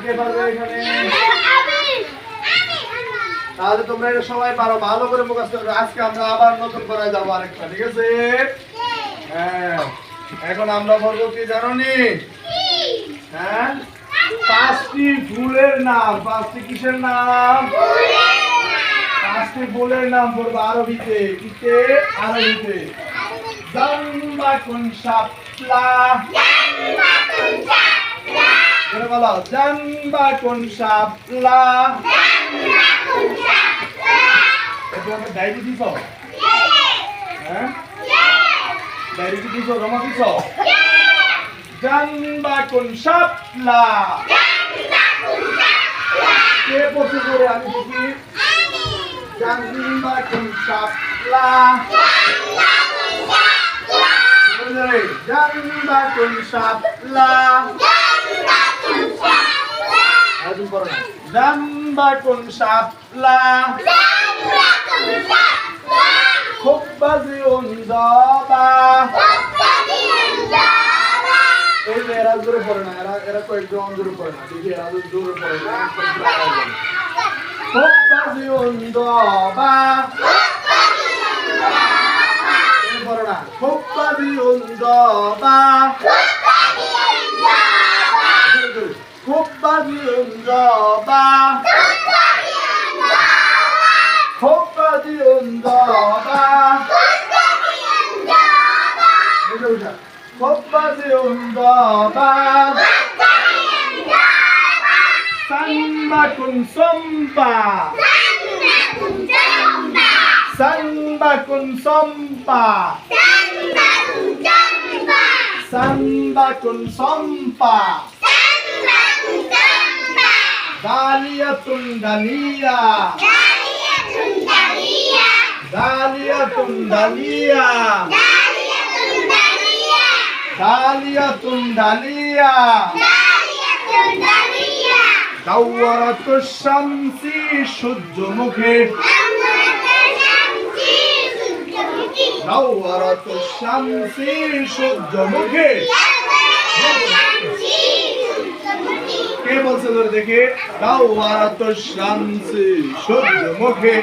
কে পারবে এখানে? তাহলে তোমরা এটা সবাই পারো, ভালো করে মুখস্থ করো। আজকে আমরা আবার নতুন করে যাবো আরেকটা, ঠিক আছে? হ্যাঁ, এখন আমরা বলবো কি জানো নি? হ্যাঁ, 5টি ফুলের নাম। 5টি কিসের নাম? 5টি ফুলের নাম বলবো আরবিতে। কিতে? আরবিতে। জানবাকুন শাপলা। বলো বলো, জানবাকুন শাপলা। তোমাকে ডায়েরি দিছ? হ্যাঁ, ডায়েরি দিছ, জমা দিছ? জানবাকুন শাপলা। কে পড়ছে করে? আমি দেখি। জানবাকুন শাপলা। জানবাকুন শাপলা। জানবাকুন শাপলা। খুব্বাজিউন দাবা। এই যে এরা জোরে পড়ে না, এরা কয়েকজন জোরে পড়ে না। দেখি এরা জোরে পড়ে না। খুব্বাজিউন দাবা। পড়ে না। খুব্বাজিউন দাবা। খুব্বাজিউন দাবা। খুব্বাজিউন দাবা। খুব্বাজিউন দাবা। Sanbakun sompa. Sanbakun sompa. Sanbakun sompa. Daliyatun daliya. Daliyatun daliya. Daliyatun daliya. দাওয়ারাতুশ Samsi সূর্যমুখে। দাওয়ারাতুশ Samsi সূর্যমুখে। কে বলছে ধরে দেখে? দাওয়ারাতুশ শামসি সূর্যমুখে।